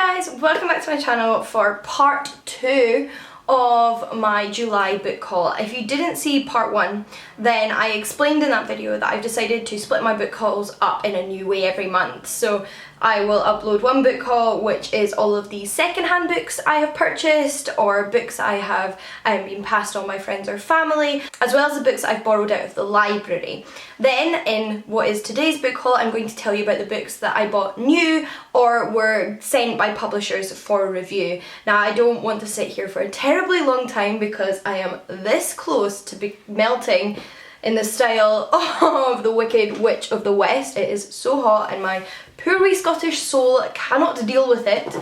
guys, welcome back to my channel for part 2 of my July book haul. If you didn't see part 1, then I explained in that video that I've decided to split my book hauls up in a new way every month. So I will upload one book haul which is all of the second-hand books I have purchased or books I have been passed on by friends or family, as well as the books I've borrowed out of the library. Then in what is today's book haul, I'm going to tell you about the books that I bought new or were sent by publishers for review. Now I don't want to sit here for a terribly long time because I am this close to be melting in the style of the Wicked Witch of the West. It is so hot and my poor wee Scottish soul cannot deal with it.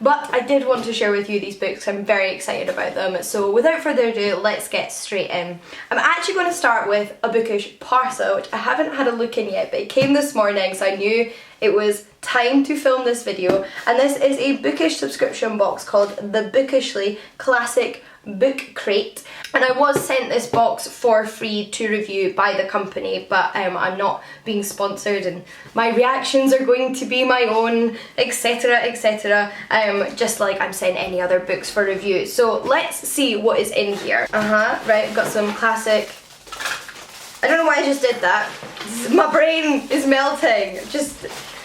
But I did want to share with you these books. I'm very excited about them. So without further ado, let's get straight in. I'm actually going to start with a bookish parcel, which I haven't had a look in yet, but it came this morning, so I knew it was time to film this video. And this is a bookish subscription box called the Bookishly Classic Book Crate, and I was sent this box for free to review by the company, but I'm not being sponsored and my reactions are going to be my own, etc, etc, just like I'm sent any other books for review. So let's see what is in here. Right, I've got some classic, I don't know why I just did that, my brain is melting,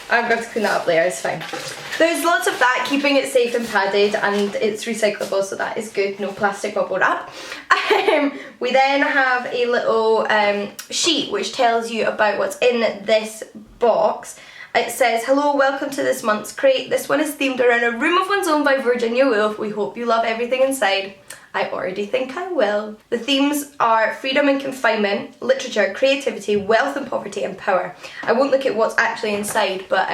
I'm going to clean that up later, it's fine. There's lots of that, keeping it safe and padded, and it's recyclable, so that is good, no plastic bubble wrap. We then have a little sheet which tells you about what's in this box. It says, hello, welcome to this month's crate. This one is themed around A Room of One's Own by Virginia Woolf. We hope you love everything inside. I already think I will. The themes are freedom and confinement, literature, creativity, wealth and poverty, and power. I won't look at what's actually inside, but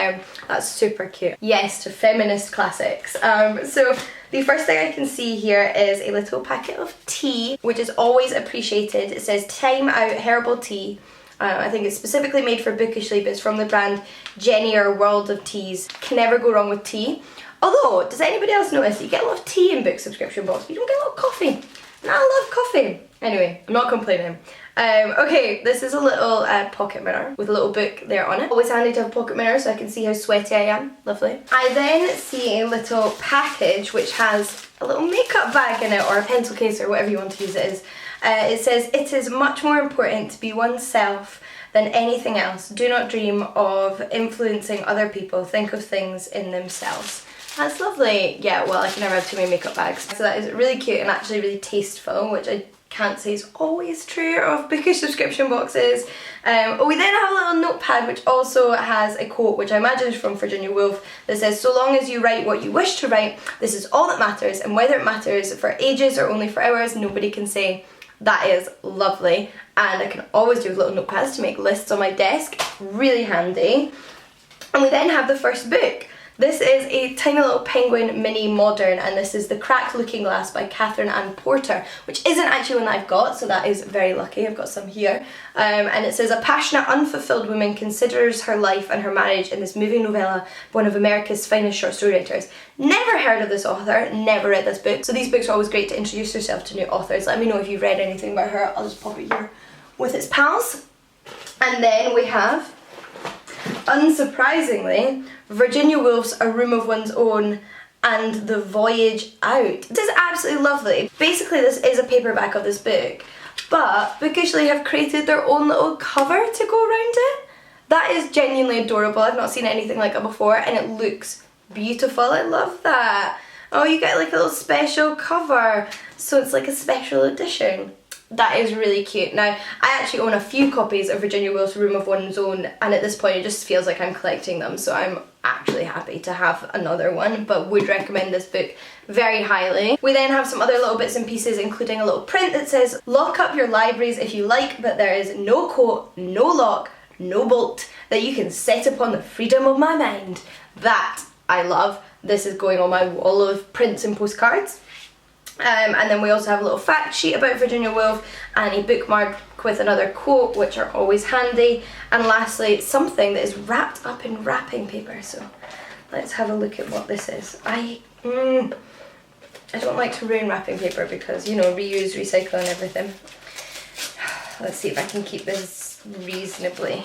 that's super cute. Yes, to feminist classics. So the first thing I can see here is a little packet of tea, which is always appreciated. It says Time Out Herbal Tea. I think it's specifically made for Bookishly, but it's from the brand Jenny or World of Teas. Can never go wrong with tea. Although, does anybody else notice you get a lot of tea in book subscription box, but you don't get a lot of coffee? And I love coffee. Anyway, I'm not complaining. Okay, this is a little pocket mirror with a little book there on it. Always handy to have a pocket mirror so I can see how sweaty I am. Lovely. I then see a little package which has a little makeup bag in it, or a pencil case, or whatever you want to use it as. It says, it is much more important to be oneself than anything else. Do not dream of influencing other people. Think of things in themselves. That's lovely. Yeah, well, I can never have too many makeup bags. So that is really cute and actually really tasteful, which I can't say is always true of bookish subscription boxes. We then have a little notepad which also has a quote, which I imagine is from Virginia Woolf, that says, so long as you write what you wish to write, this is all that matters, and whether it matters for ages or only for hours, nobody can say. That is lovely, and I can always do with little notepads to make lists on my desk. Really handy. And we then have the first book. This is a tiny little penguin mini modern, and this is The Cracked Looking Glass by Catherine Ann Porter, which isn't actually one that I've got, so that is very lucky. I've got some here. And it says, a passionate, unfulfilled woman considers her life and her marriage in this moving novella, one of America's finest short story writers. Never heard of this author, never read this book. So these books are always great to introduce yourself to new authors. Let me know if you've read anything about her. I'll just pop it here with its pals. And then we have, unsurprisingly, Virginia Woolf's A Room of One's Own and The Voyage Out. This is absolutely lovely. Basically, this is a paperback of this book, but Bookishly have created their own little cover to go around it. That is genuinely adorable. I've not seen anything like it before, and it looks beautiful. I love that. Oh, you get like a little special cover, so it's like a special edition. That is really cute. Now, I actually own a few copies of Virginia Woolf's Room of One's Own, and at this point it just feels like I'm collecting them, so I'm actually happy to have another one, but would recommend this book very highly. We then have some other little bits and pieces, including a little print that says, lock up your libraries if you like, but there is no coat, no lock, no bolt that you can set upon the freedom of my mind. That I love. This is going on my wall of prints and postcards. And then we also have a little fact sheet about Virginia Woolf and a bookmark with another quote, which are always handy. And lastly, something that is wrapped up in wrapping paper. So let's have a look at what this is. I don't like to ruin wrapping paper because, you know, reuse, recycle and everything. Let's see if I can keep this reasonably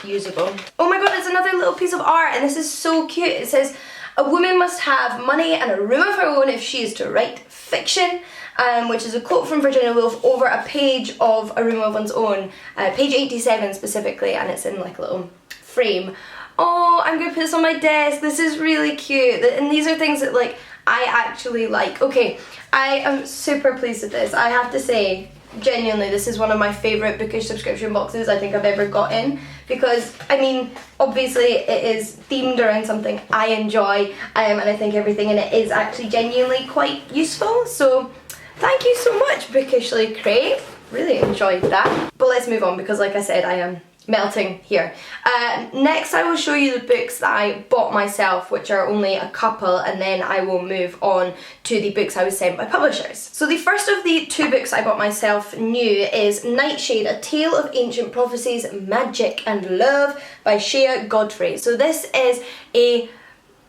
usable. Oh my god, it's another little piece of art, and this is so cute. It says, A woman must have money and a room of her own if she is to write fiction, which is a quote from Virginia Woolf over a page of A Room of One's Own, page 87 specifically, and it's in like a little frame. Oh, I'm going to put this on my desk. This is really cute. And these are things that like I actually like. Okay, I am super pleased with this. I have to say, genuinely, this is one of my favourite Bookish subscription boxes I think I've ever gotten, because I mean, obviously it is themed around something I enjoy, and I think everything in it is actually genuinely quite useful. So thank you so much, Bookishly Crave. Really enjoyed that. But let's move on, because like I said, I am melting here. Next I will show you the books that I bought myself, which are only a couple, and then I will move on to the books I was sent by publishers. So the first of the two books I bought myself new is Nightshade, A Tale of Ancient Prophecies, Magic and Love by Shea Godfrey. So this is a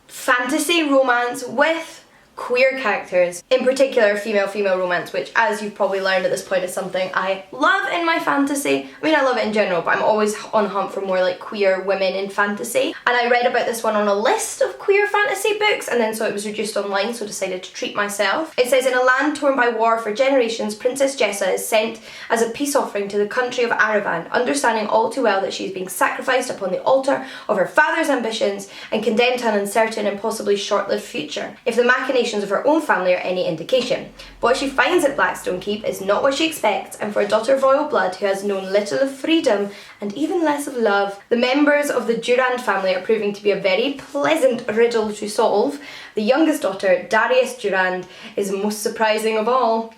fantasy romance with queer characters, in particular female romance, which, as you've probably learned at this point, is something I love in my fantasy. I mean, I love it in general, but I'm always on the hunt for more like queer women in fantasy. And I read about this one on a list of queer fantasy books, and then so it was reduced online, so decided to treat myself. It says, in a land torn by war for generations, Princess Jessa is sent as a peace offering to the country of Aravan, understanding all too well that she is being sacrificed upon the altar of her father's ambitions and condemned to an uncertain and possibly short-lived future, if the machinations of her own family are any indication. But what she finds at Blackstone Keep is not what she expects, and for a daughter of royal blood who has known little of freedom and even less of love, the members of the Durand family are proving to be a very pleasant riddle to solve. The youngest daughter, Darius Durand, is most surprising of all.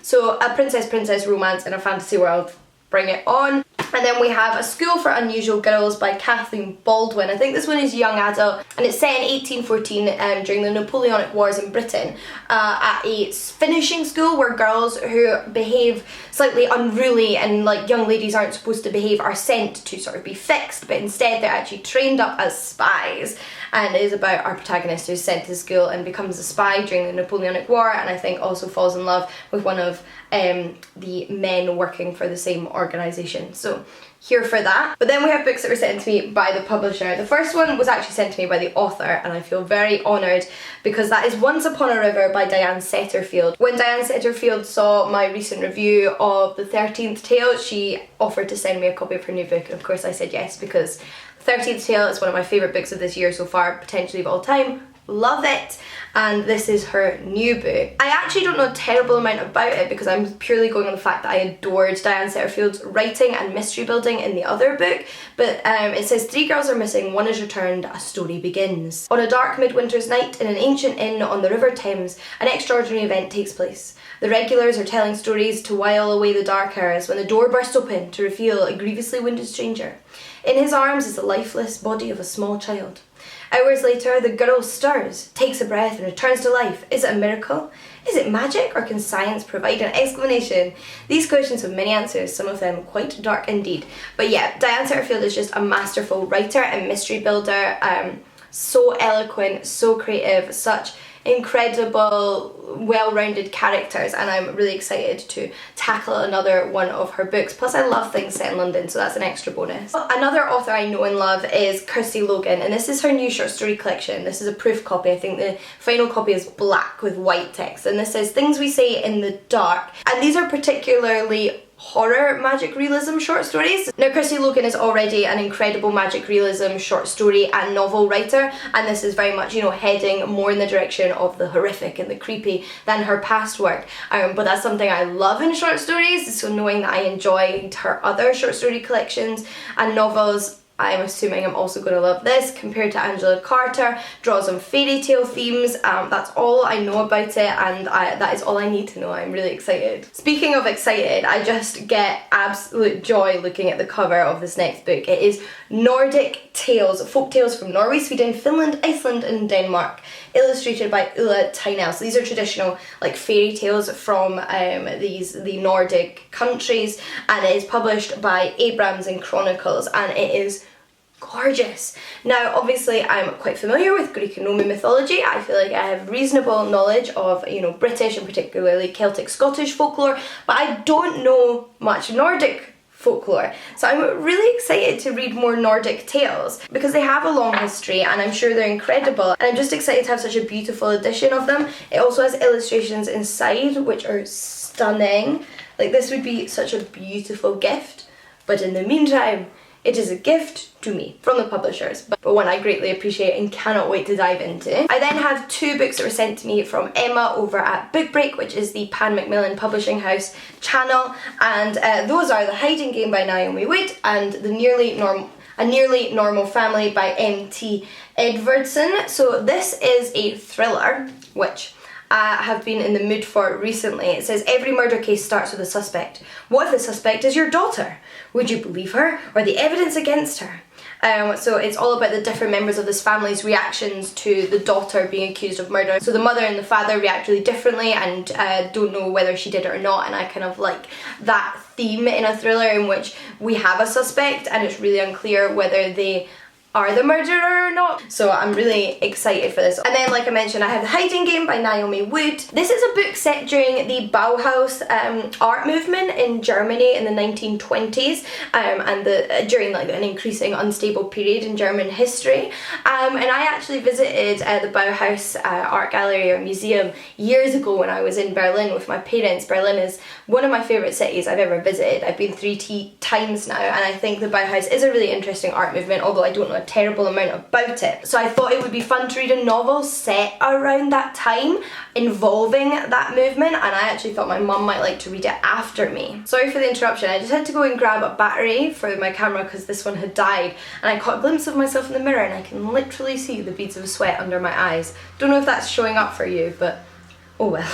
So a princess romance in a fantasy world. Bring it on. And then we have A School for Unusual Girls by Kathleen Baldwin. I think this one is young adult, and it's set in 1814 during the Napoleonic Wars in Britain, at a finishing school where girls who behave slightly unruly and like young ladies aren't supposed to behave are sent to sort of be fixed, but instead they're actually trained up as spies. And it is about our protagonist who's sent to school and becomes a spy during the Napoleonic War, and I think also falls in love with one of the men working for the same organisation. So here for that. But then we have books that were sent to me by the publisher. The first one was actually sent to me by the author, and I feel very honoured because that is Once Upon a River by Diane Setterfield. When Diane Setterfield saw my recent review of The 13th Tale, she offered to send me a copy of her new book, and of course I said yes, because 13th Tale is one of my favourite books of this year so far, potentially of all time. Love it. And this is her new book. I actually don't know a terrible amount about it because I'm purely going on the fact that I adored Diane Setterfield's writing and mystery building in the other book, but it says 3 girls are missing, 1 is returned, a story begins. On a dark midwinter's night in an ancient inn on the River Thames, an extraordinary event takes place. The regulars are telling stories to while away the dark hours when the door bursts open to reveal a grievously wounded stranger. In his arms is the lifeless body of a small child. Hours later, the girl stirs, takes a breath and returns to life. Is it a miracle? Is it magic, or can science provide an explanation? These questions have many answers, some of them quite dark indeed. But yeah, Diane Setterfield is just a masterful writer and mystery builder, so eloquent, so creative, such incredible, well-rounded characters, and I'm really excited to tackle another one of her books. Plus I love things set in London, so that's an extra bonus. Another author I know and love is Kirsty Logan, and this is her new short story collection. This is a proof copy. I think the final copy is black with white text, and this says Things We Say in the Dark, and these are particularly horror magic realism short stories. Now Kirsty Logan is already an incredible magic realism short story and novel writer, and this is very much, you know, heading more in the direction of the horrific and the creepy than her past work, but that's something I love in short stories, so knowing that I enjoyed her other short story collections and novels, I'm assuming I'm also going to love this. Compared to Angela Carter, draws on fairy tale themes. That's all I know about it, and that is all I need to know. I'm really excited. Speaking of excited, I just get absolute joy looking at the cover of this next book. It is Nordic Tales, folk tales from Norway, Sweden, Finland, Iceland and Denmark, illustrated by Ulla Tynell. So these are traditional like fairy tales from the Nordic countries, and it is published by Abrams and Chronicles, and it is gorgeous. Now obviously I'm quite familiar with Greek and Roman mythology. I feel like I have reasonable knowledge of, you know, British and particularly Celtic Scottish folklore, but I don't know much Nordic folklore. So I'm really excited to read more Nordic tales because they have a long history and I'm sure they're incredible, and I'm just excited to have such a beautiful edition of them. It also has illustrations inside which are stunning. Like, this would be such a beautiful gift, but in the meantime it is a gift to me from the publishers, but one I greatly appreciate and cannot wait to dive into. I then have 2 books that were sent to me from Emma over at Book Break, which is the Pan Macmillan Publishing House channel, and those are The Hiding Game by Naomi Wood and A Nearly Normal Family by M.T. Edwardson. So this is a thriller, which I have been in the mood for recently. It says, every murder case starts with a suspect. What if the suspect is your daughter? Would you believe her or the evidence against her? So it's all about the different members of this family's reactions to the daughter being accused of murder. So the mother and the father react really differently and don't know whether she did it or not, and I kind of like that theme in a thriller in which we have a suspect and it's really unclear whether they are the murderer or not. So I'm really excited for this. And then, like I mentioned, I have The Hiding Game by Naomi Wood. This is a book set during the Bauhaus art movement in Germany in the 1920s and during like an increasing unstable period in German history. And I actually visited the Bauhaus art gallery or museum years ago when I was in Berlin with my parents. Berlin is one of my favourite cities I've ever visited. I've been 3 times now, and I think the Bauhaus is a really interesting art movement, although I don't know a terrible amount about it. So I thought it would be fun to read a novel set around that time involving that movement, and I actually thought my mum might like to read it after me. Sorry for the interruption, I just had to go and grab a battery for my camera because this one had died, and I caught a glimpse of myself in the mirror and I can literally see the beads of sweat under my eyes. Don't know if that's showing up for you, but oh well.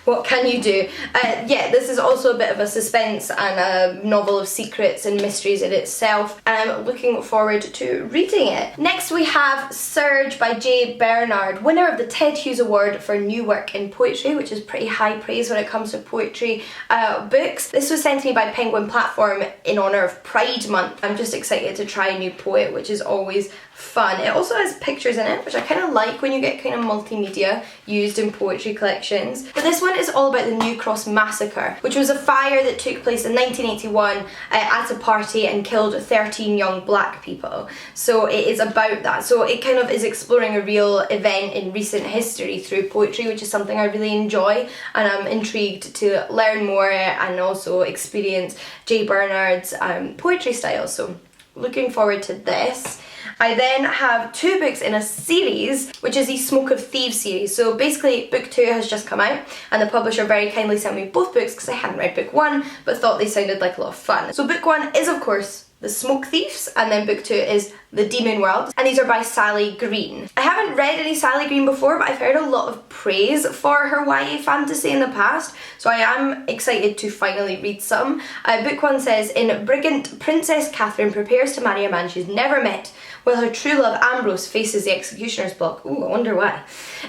What can you do? Yeah, this is also a bit of a suspense and a novel of secrets and mysteries in itself, and I'm looking forward to reading it. Next we have Surge by J. Bernard, winner of the Ted Hughes Award for New Work in Poetry, which is pretty high praise when it comes to poetry books. This was sent to me by Penguin Platform in honour of Pride Month. I'm just excited to try a new poet, which is always fun. It also has pictures in it, which I kind of like when you get kind of multimedia used in poetry collections. But this one is all about the New Cross Massacre, which was a fire that took place in 1981 at a party and killed 13 young black people. So it is about that. So it kind of is exploring a real event in recent history through poetry, which is something I really enjoy, and I'm intrigued to learn more and also experience J. Bernard's poetry style. So looking forward to this. I then have 2 books in a series, which is the Smoke of Thieves series. So basically book 2 has just come out and the publisher very kindly sent me both books because I hadn't read book 1 but thought they sounded like a lot of fun. So book 1 is of course The Smoke Thieves, and then book 2 is The Demon World, and these are by Sally Green. I haven't read any Sally Green before, but I've heard a lot of praise for her YA fantasy in the past, so I am excited to finally read some. Book 1 says, in Brigand, Princess Catherine prepares to marry a man she's never met, while her true love Ambrose faces the executioner's block. Ooh, I wonder why.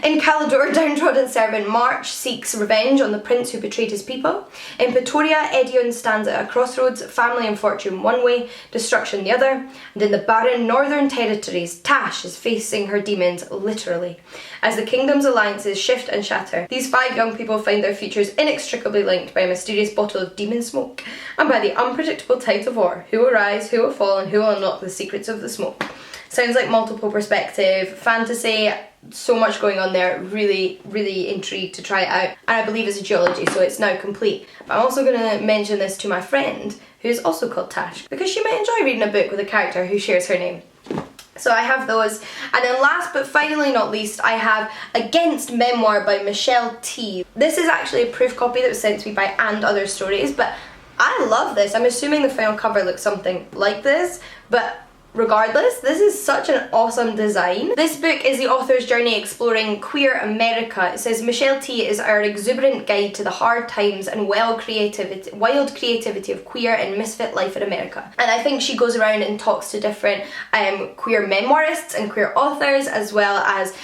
In Calidore, downtrodden servant March seeks revenge on the prince who betrayed his people. In Pretoria, Edion stands at a crossroads, family and fortune one way, destruction the other. And in the barren northern territories, Tash is facing her demons literally. As the kingdom's alliances shift and shatter, these 5 young people find their futures inextricably linked by a mysterious bottle of demon smoke, and by the unpredictable tide of war. Who will rise, who will fall, and who will unlock the secrets of the smoke? Sounds like multiple perspective fantasy, so much going on there. Really, really intrigued to try it out. And I believe it's a duology, so it's now complete. But I'm also going to mention this to my friend, who's also called Tash, because she might enjoy reading a book with a character who shares her name. So I have those. And then last but finally not least, I have Against Memoir by Michelle T. This is actually a proof copy that was sent to me by And Other Stories, but I love this. I'm assuming the final cover looks something like this, but regardless, this is such an awesome design. This book is the author's journey exploring queer America. It says Michelle T is our exuberant guide to the hard times and wild creativity of queer and misfit life in America. And I think she goes around and talks to different queer memoirists and queer authors, as well as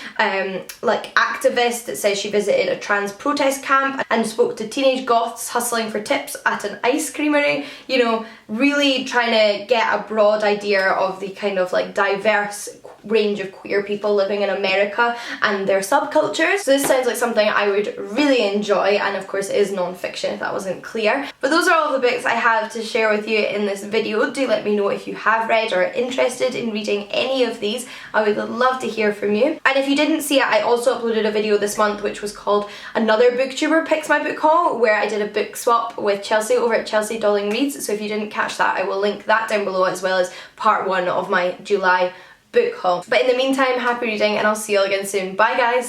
like activists. It says she visited a trans protest camp and spoke to teenage goths hustling for tips at an ice creamery. You know, really trying to get a broad idea of of the kind of like diverse range of queer people living in America and their subcultures. So this sounds like something I would really enjoy, and of course it is non-fiction if that wasn't clear. But those are all the books I have to share with you in this video. Do let me know if you have read or are interested in reading any of these. I would love to hear from you. And if you didn't see it, I also uploaded a video this month which was called Another Booktuber Picks My Book Haul, where I did a book swap with Chelsea over at Chelsea Dolling Reads. So if you didn't catch that, I will link that down below, as well as part 1 of my July book haul. But in the meantime, happy reading, and I'll see you all again soon. Bye guys!